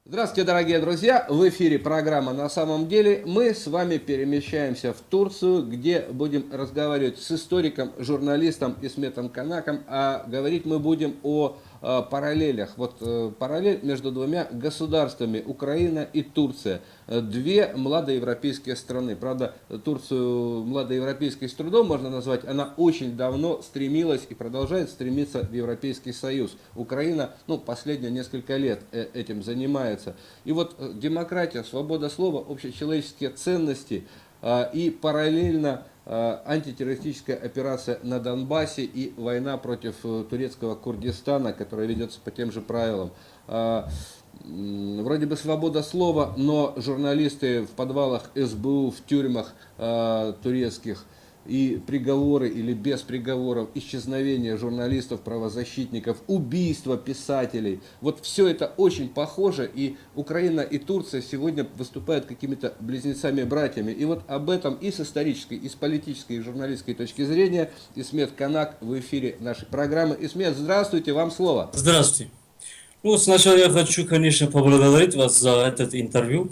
Здравствуйте, дорогие друзья! В эфире программа «На самом деле». Мы с вами перемещаемся в Турцию, где будем разговаривать с историком, журналистом Исметом Канаком. А говорить мы будем о параллелях. Параллель между двумя государствами, Украина и Турция. Две младоевропейские страны. Правда, Турцию младоевропейской с трудом можно назвать. Она очень давно стремилась и продолжает стремиться в Европейский Союз. Украина, последние несколько лет этим занимается. И вот демократия, свобода слова, общечеловеческие ценности и параллельно антитеррористическая операция на Донбассе и война против турецкого Курдистана, которая ведется по тем же правилам. Вроде бы свобода слова, но журналисты в подвалах СБУ, в тюрьмах турецких, и приговоры или без приговоров, исчезновение журналистов, правозащитников, убийства писателей. Вот все это очень похоже, и Украина и Турция сегодня выступают какими-то близнецами-братьями. И вот об этом и с исторической, и с политической, и журналистской точки зрения Исмет Канак в эфире нашей программы. Исмет, здравствуйте, вам слово. Здравствуйте. Сначала я хочу, конечно, поблагодарить вас за это интервью.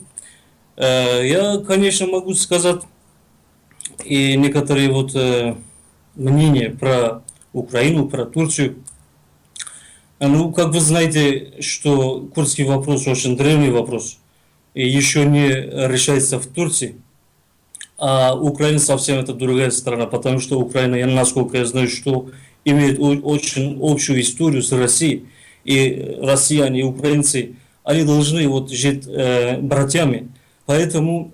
Я, конечно, могу сказать и некоторые мнения про Украину, про Турцию. Как вы знаете, что курдский вопрос очень древний вопрос и еще не решается в Турции. А Украина совсем это другая страна, потому что Украина, насколько я знаю, что имеет очень общую историю с Россией. И россияне, и украинцы, они должны жить братьями. Поэтому,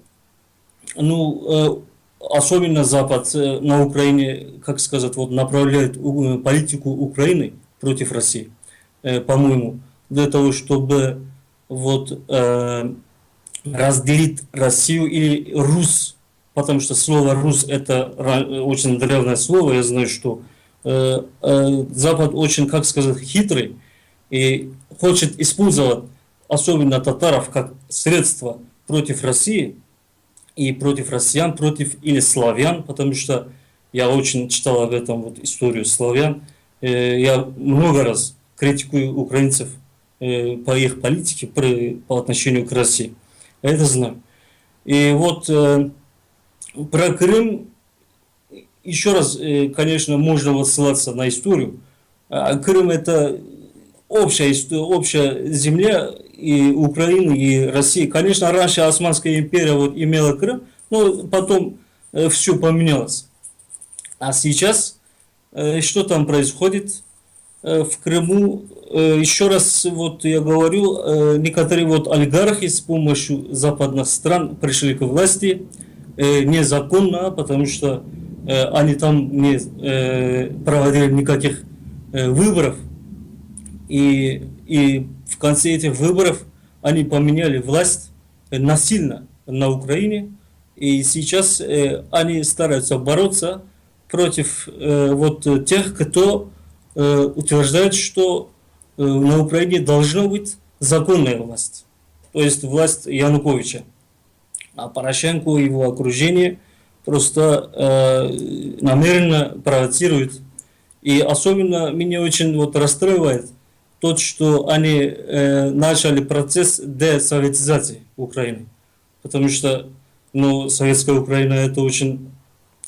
особенно Запад на Украине, как сказать, направляет политику Украины против России, по-моему, для того, чтобы разделить Россию или Русь, потому что слово «Рус» это очень древнее слово, я знаю, что Запад очень, как сказать, хитрый и хочет использовать особенно татаров как средство против России и против россиян, против или славян, потому что я очень читал об этом историю славян. Я много раз критикую украинцев по их политике по отношению к России. Я это знаю. И про Крым еще раз, конечно, можно ссылаться на историю. Крым это общая земля и Украины, и России. Конечно, раньше Османская империя имела Крым, но потом все поменялось. А сейчас что там происходит в Крыму? Еще раз я говорю, некоторые олигархи с помощью западных стран пришли к власти незаконно, потому что они там не проводили никаких выборов. И в конце этих выборов они поменяли власть насильно на Украине. И сейчас они стараются бороться против тех, кто утверждает, что на Украине должна быть законная власть. То есть власть Януковича. А Порошенко и его окружение просто намеренно провоцируют. И особенно меня очень расстраивает тот, что они начали процесс десоветизации Украины. Потому что советская Украина это очень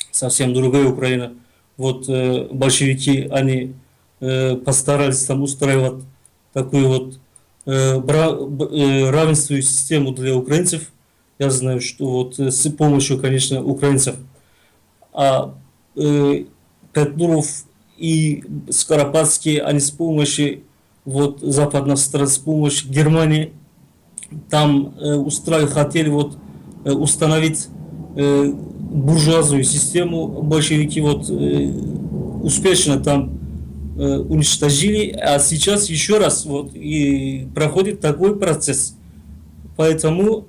совсем другая Украина. Большевики, они постарались там устраивать такую равенственную систему для украинцев. Я знаю, что с помощью, конечно, украинцев. А Петлуров и Скоропадский, они с помощью западных стран, с помощью Германии, там хотели установить буржуазную систему. Большевики успешно там уничтожили, а сейчас еще раз и проходит такой процесс. Поэтому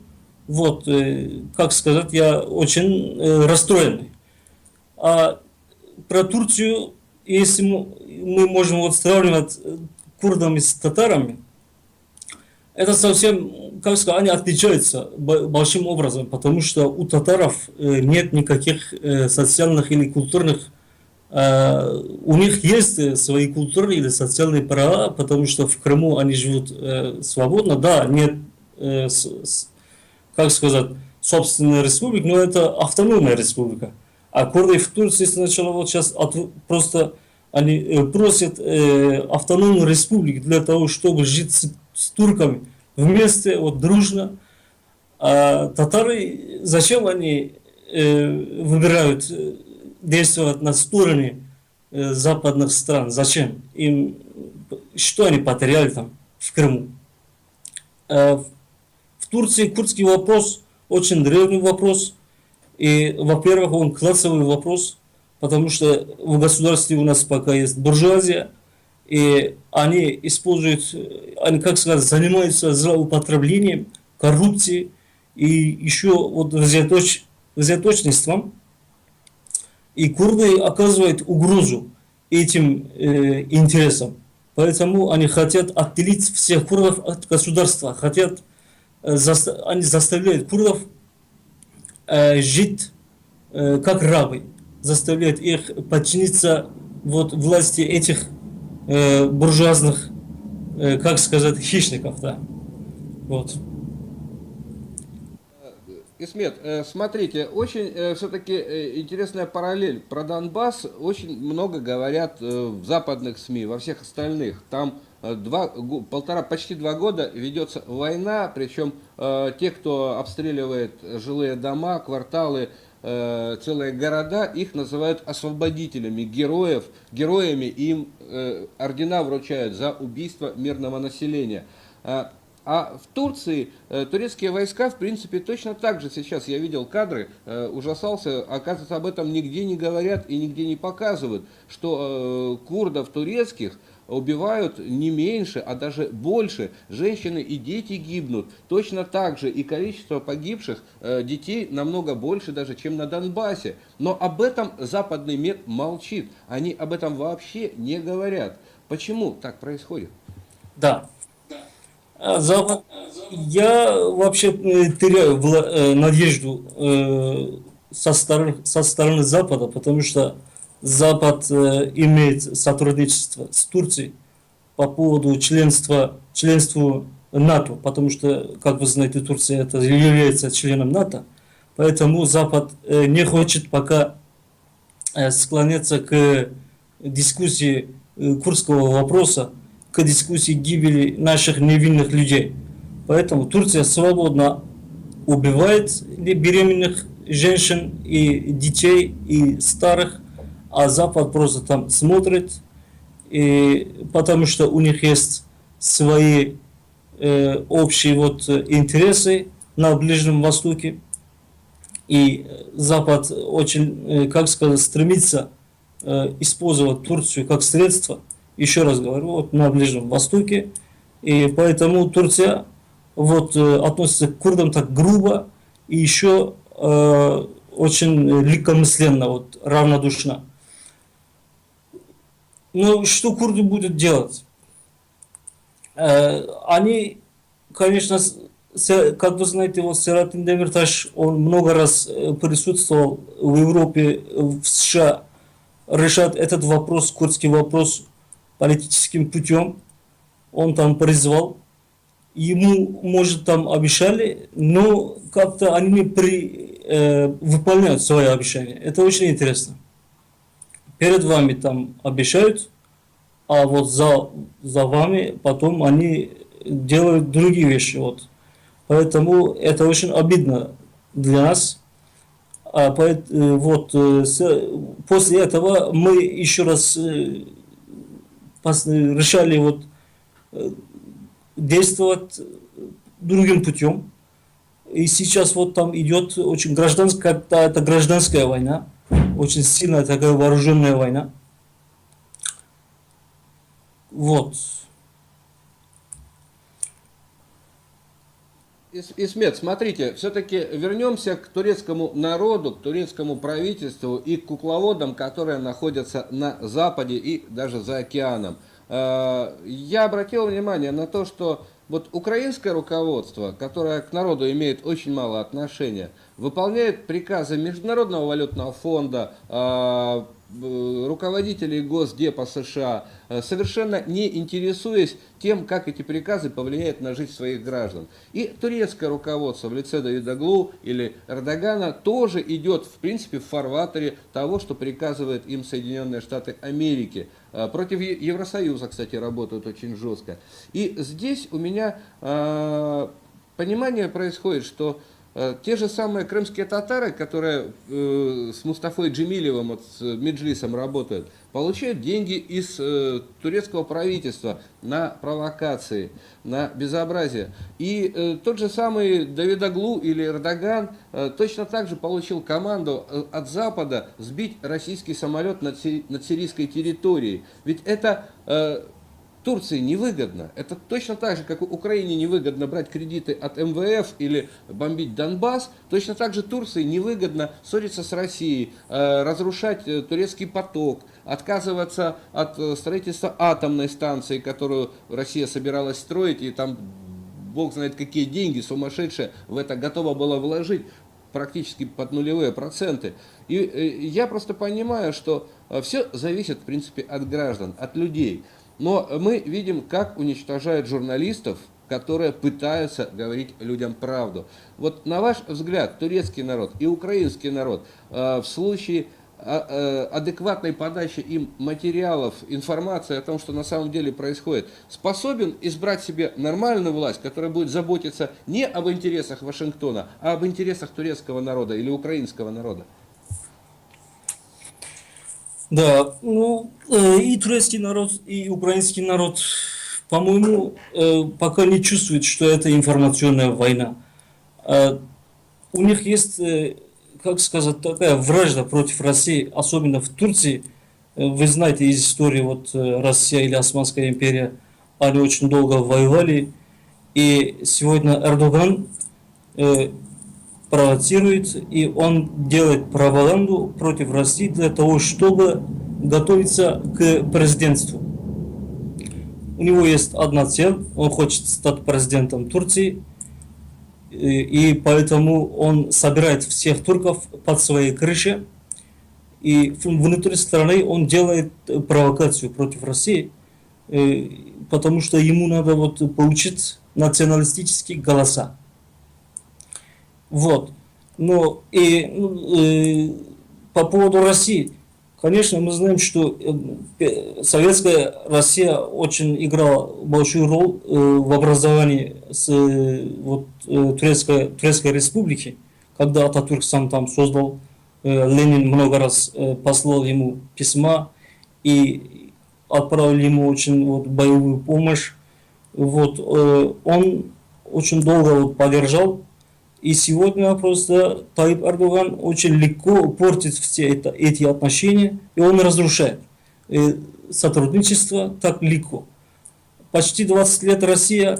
как сказать, я очень расстроенный. А про Турцию, если мы можем сравнивать курдами с татарами, это совсем, как сказать, они отличаются большим образом, потому что у татаров нет никаких социальных или культурных, у них есть свои культурные или социальные права, потому что в Крыму они живут свободно, да, нет как сказать, собственная республика, но это автономная республика. А курды в Турции сначала вот сейчас просто они просят автономную республику для того, чтобы жить с турками вместе, вот дружно. А татары, зачем они выбирают действовать на стороне западных стран? Зачем? Им, что они потеряли там в Крыму? В Турции курдский вопрос очень древний вопрос. И, во-первых, он классовый вопрос, потому что в государстве у нас пока есть буржуазия, и они используют, они, как сказать, занимаются злоупотреблением, коррупцией и еще вот взяточничеством. И курды оказывают угрозу этим интересам. Поэтому они хотят отделить всех курдов от государства, хотят, они заставляют курдов жить как рабы, заставляют их подчиниться вот власти этих буржуазных, как сказать, хищников, да. Вот. Исмет, смотрите, очень все-таки интересная параллель. Про Донбасс очень много говорят в западных СМИ, во всех остальных. Там почти 2 года ведется война, причем те, кто обстреливает жилые дома, кварталы, целые города, их называют освободителями, героями, им ордена вручают за убийство мирного населения. А в Турции турецкие войска, в принципе, точно так же сейчас, я видел кадры, ужасался, оказывается, об этом нигде не говорят и нигде не показывают, что курдов турецких убивают не меньше, а даже больше. Женщины и дети гибнут точно так же, и количество погибших детей намного больше даже, чем на Донбассе. Но об этом западный мир молчит, они об этом вообще не говорят. Почему так происходит? Да. Запад, я вообще теряю надежду со стороны Запада, потому что Запад имеет сотрудничество с Турцией по поводу членству НАТО, потому что, как вы знаете, Турция это является членом НАТО, поэтому Запад не хочет пока склоняться к дискуссии курдского вопроса, к дискуссии гибели наших невинных людей. Поэтому Турция свободно убивает беременных женщин и детей и старых, а Запад просто там смотрит, и, потому что у них есть свои общие вот интересы на Ближнем Востоке. И Запад очень, как сказать, стремится использовать Турцию как средство, еще раз говорю, вот на Ближнем Востоке. И поэтому Турция вот относится к курдам так грубо и еще очень легкомысленно, вот, равнодушно. Ну, что курды будут делать? Они, конечно, как вы знаете, вот Сератин Демирташ, он много раз присутствовал в Европе, в США, решать этот вопрос, курдский вопрос, политическим путем. Он там призвал. Ему, может, там обещали, но как-то они не выполняют свои обещания. Это очень интересно. Перед вами там обещают, а вот за вами потом они делают другие вещи. Вот. Поэтому это очень обидно для нас. Вот, после этого мы еще раз решали вот, действовать другим путем. И сейчас вот там идет очень гражданская, это гражданская война, очень сильная такая вооруженная война. Вот. Исмет, смотрите, все-таки вернемся к турецкому народу, к турецкому правительству и к кукловодам, которые находятся на Западе и даже за океаном. Я обратил внимание на то, что вот украинское руководство, которое к народу имеет очень мало отношения, выполняет приказы Международного валютного фонда, руководителей Госдепа США, совершенно не интересуясь тем, как эти приказы повлияют на жизнь своих граждан. И турецкое руководство в лице Давутоглу или Эрдогана тоже идет, в принципе, в фарватере того, что приказывает им Соединенные Штаты Америки. Против Евросоюза, кстати, работают очень жестко. И здесь у меня понимание происходит, что те же самые крымские татары, которые с Мустафой Джемилевым, вот, с Меджлисом работают, получают деньги из турецкого правительства на провокации, на безобразие. И тот же самый Давутоглу или Эрдоган точно так же получил команду от Запада сбить российский самолет над сирийской территорией. Ведь это Турции невыгодно. Это точно так же, как Украине невыгодно брать кредиты от МВФ или бомбить Донбасс, точно так же Турции невыгодно ссориться с Россией, разрушать турецкий поток, отказываться от строительства атомной станции, которую Россия собиралась строить, и там бог знает какие деньги сумасшедшие в это готова была вложить, практически под нулевые проценты. И я просто понимаю, что все зависит, в принципе, от граждан, от людей. Но мы видим, как уничтожают журналистов, которые пытаются говорить людям правду. Вот на ваш взгляд, турецкий народ и украинский народ в случае адекватной подачи им материалов, информации о том, что на самом деле происходит, способен избрать себе нормальную власть, которая будет заботиться не об интересах Вашингтона, а об интересах турецкого народа или украинского народа? Да, ну, и турецкий народ, и украинский народ, по-моему, пока не чувствует, что это информационная война. У них есть, как сказать, такая вражда против России, особенно в Турции. Вы знаете из истории, вот Россия или Османская империя, они очень долго воевали. И сегодня Эрдоган провоцирует, и он делает пропаганду против России для того, чтобы готовиться к президентству. У него есть одна цель, он хочет стать президентом Турции, и поэтому он собирает всех турков под своей крышей, и внутри страны он делает провокацию против России, потому что ему надо вот получить националистические голоса. Вот. Но и по поводу России, конечно, мы знаем, что советская Россия очень играла большую роль в образовании Турецкой республики, когда Ататюрк сам там создал, Ленин много раз послал ему письма и отправил ему очень боевую помощь. Он очень долго поддержал. И сегодня просто Таyyip Эрдоган очень легко портит все эти отношения, и он разрушает сотрудничество так легко. Почти 20 лет Россия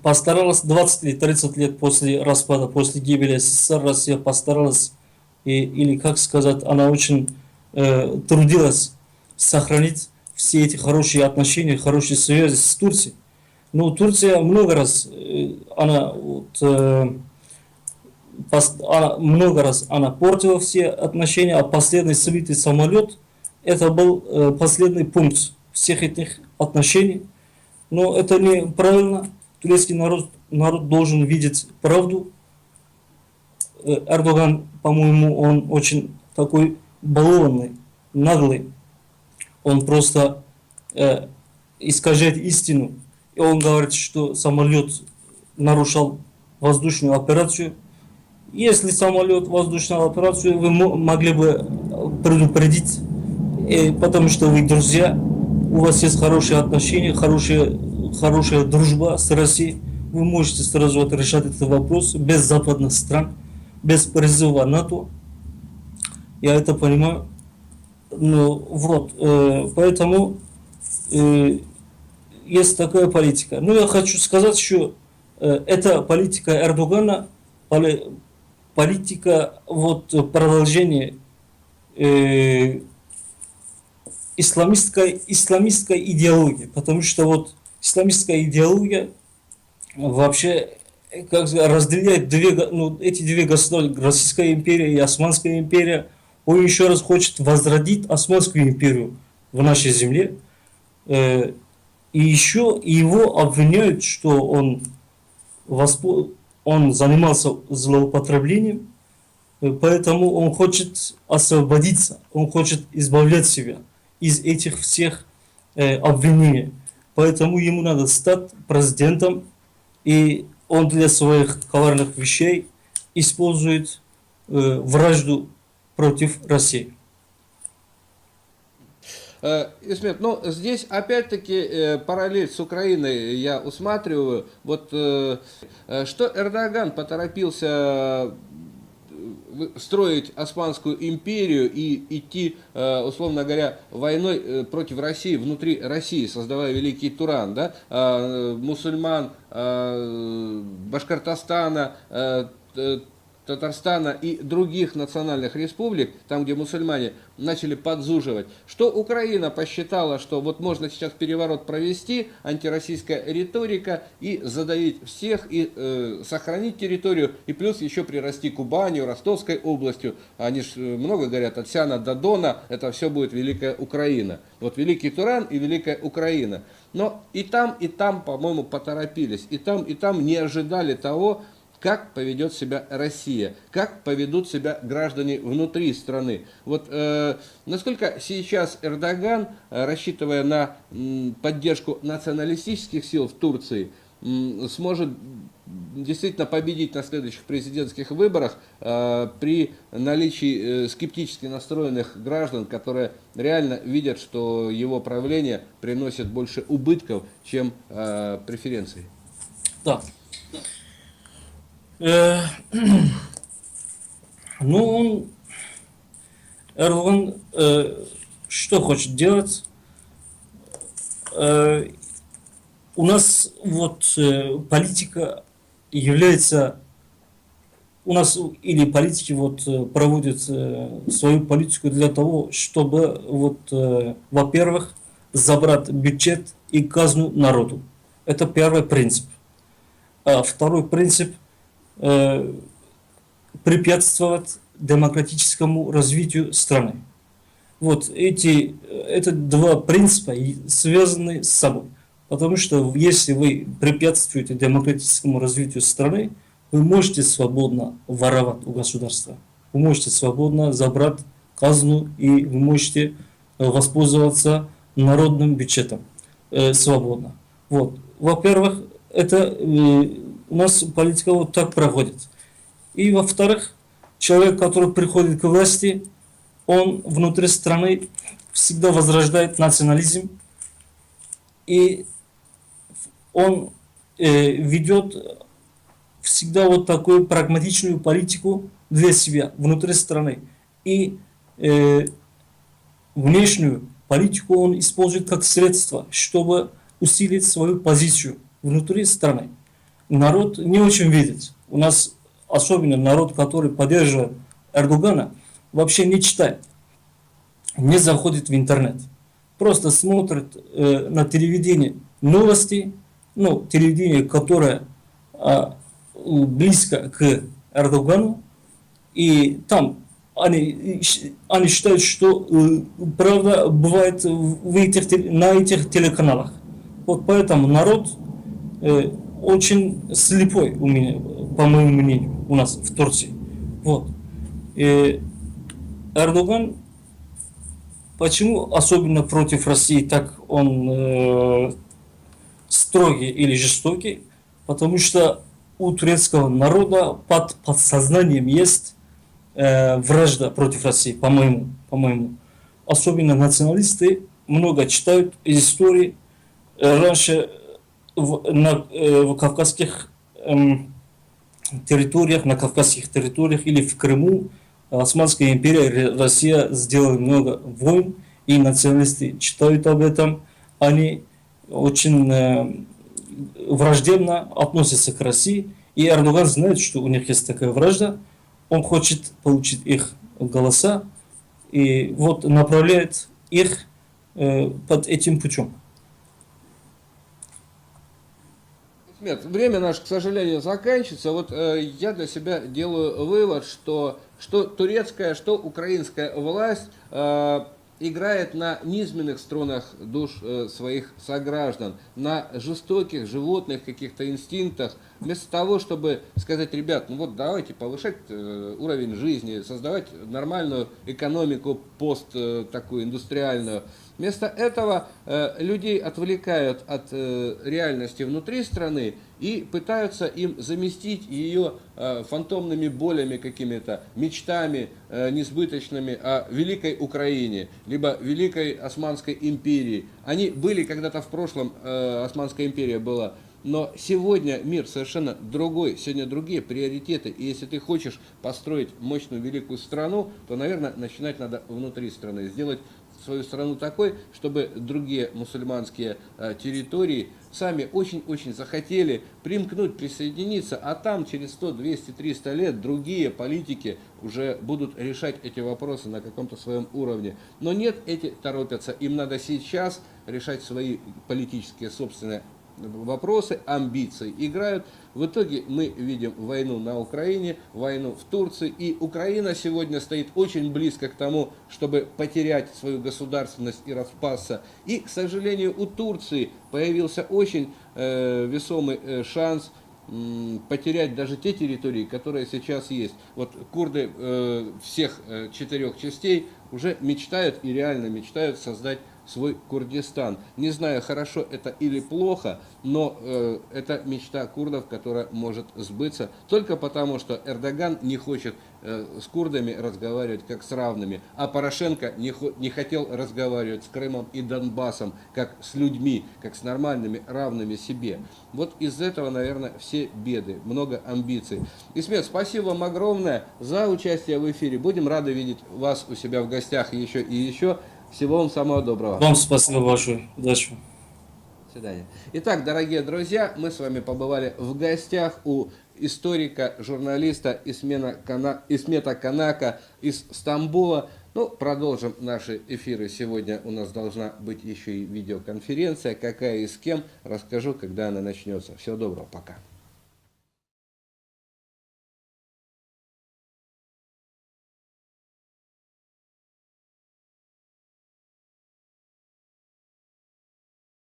постаралась, 20 или 30 лет после распада, после гибели СССР, Россия постаралась, или как сказать, она очень трудилась сохранить все эти хорошие отношения, хорошие связи с Турцией. Но Турция много раз, она портила все отношения, а последний сбитый самолет это был последний пункт всех этих отношений. Но это неправильно. Турецкий народ должен видеть правду. Эрдоган, по-моему, он очень такой балованный, наглый. Он просто искажает истину. И он говорит, что самолет нарушал воздушную операцию. Если самолет воздушную операцию, вы могли бы предупредить, потому что вы друзья, у вас есть хорошие отношения, хорошая дружба с Россией. Вы можете сразу решать этот вопрос без западных стран, без призыва НАТО. Я это понимаю. Поэтому есть такая политика. Но я хочу сказать, что эта политика Эрдогана, политика продолжения исламистской идеологии, потому что исламистская идеология вообще разделяет эти две государства, Российская империя и Османская империя, Он еще раз хочет возродить Османскую империю в нашей земле. И еще его обвиняют, что он занимался злоупотреблением, поэтому он хочет освободиться, он хочет избавлять себя из этих всех обвинений. Поэтому ему надо стать президентом, и он для своих коварных вещей использует вражду против России. Исмет, ну здесь опять-таки параллель с Украиной я усматриваю. Вот что Эрдоган поторопился строить Османскую империю и идти, условно говоря, войной против России, внутри России, создавая Великий Туран, да, мусульман Башкортостана, Татарстана и других национальных республик, там, где мусульмане начали подзуживать, что Украина посчитала, что вот можно сейчас переворот провести, антироссийская риторика, и задавить всех, и сохранить территорию, и плюс еще прирасти Кубанью, Ростовской областью. Они же много говорят, от Сиана до Дона, это все будет Великая Украина. Вот Великий Туран и Великая Украина. Но и там, по-моему, поторопились, и там не ожидали того, как поведет себя Россия, как поведут себя граждане внутри страны. Вот насколько сейчас Эрдоган, рассчитывая на поддержку националистических сил в Турции, сможет действительно победить на следующих президентских выборах при наличии скептически настроенных граждан, которые реально видят, что его правление приносит больше убытков, чем преференций? Да. Ну, Эрдоган что хочет делать? У нас вот политика является, у нас или политики вот проводят свою политику для того, чтобы вот, во-первых, забрать бюджет и казну народу. Это первый принцип. А второй принцип – препятствовать демократическому развитию страны. Вот это два принципа связаны с собой. Потому что если вы препятствуете демократическому развитию страны, вы можете свободно воровать у государства. Вы можете свободно забрать казну, и вы можете воспользоваться народным бюджетом свободно. Вот. Во-первых, это у нас политика вот так проходит. И во-вторых, человек, который приходит к власти, он внутри страны всегда возрождает национализм, и он ведет всегда вот такую прагматичную политику для себя внутри страны. И внешнюю политику он использует как средство, чтобы усилить свою позицию внутри страны. Народ не очень видит. У нас особенно народ, который поддерживает Эрдогана, вообще не читает, не заходит в интернет. Просто смотрит на телевидении новости, ну, телевидение, которое близко к Эрдогану, и там они считают, что правда бывает на этих телеканалах. Вот поэтому народ очень слепой у меня, по моему мнению, у нас в Турции. Вот. И Эрдоган, почему особенно против России так он строгий или жестокий? Потому что у турецкого народа под подсознанием есть вражда против России, по-моему. Особенно националисты много читают из истории. Раньше в кавказских территориях, или в Крыму Османская империя, Россия сделали много войн, и националисты читают об этом. Они очень враждебно относятся к России, и Эрдоган знает, что у них есть такая вражда. Он хочет получить их голоса и вот направляет их под этим путем. Нет, время наше, к сожалению, заканчивается. Вот я для себя делаю вывод, что турецкая, что украинская власть играет на низменных струнах душ своих сограждан, на жестоких животных каких-то инстинктах, вместо того, чтобы сказать: ребят, ну вот давайте повышать уровень жизни, создавать нормальную экономику такую индустриальную. Вместо этого людей отвлекают от реальности внутри страны и пытаются им заместить ее фантомными болями какими-то, мечтами несбыточными о великой Украине, либо великой Османской империи. Они были когда-то в прошлом, Османская империя была, но сегодня мир совершенно другой, сегодня другие приоритеты. И если ты хочешь построить мощную великую страну, то, наверное, начинать надо внутри страны, сделать свою страну такой, чтобы другие мусульманские территории сами очень-очень захотели примкнуть, присоединиться, а там через 100, 200, 300 лет другие политики уже будут решать эти вопросы на каком-то своем уровне. Но нет, эти торопятся, им надо сейчас решать свои политические собственные вопросы, амбиции играют. В итоге мы видим войну на Украине, войну в Турции. И Украина сегодня стоит очень близко к тому, чтобы потерять свою государственность и распасться. И, к сожалению, у Турции появился очень весомый шанс потерять даже те территории, которые сейчас есть. Вот курды всех 4 частей уже мечтают и реально мечтают создать свой Курдистан. Не знаю, хорошо это или плохо, но это мечта курдов, которая может сбыться только потому, что Эрдоган не хочет с курдами разговаривать как с равными, а Порошенко не хотел разговаривать с Крымом и Донбассом как с людьми, как с нормальными, равными себе. Вот из этого, наверное, все беды, много амбиций. Исмет, спасибо вам огромное за участие в эфире. Будем рады видеть вас у себя в гостях еще и еще. Всего вам самого доброго. Вам спасибо большое. Удачи. До свидания. Итак, дорогие друзья, мы с вами побывали в гостях у историка, журналиста Исмета Канака из Стамбула. Ну, продолжим наши эфиры. Сегодня у нас должна быть еще и видеоконференция. Какая и с кем, расскажу, когда она начнется. Всего доброго, пока.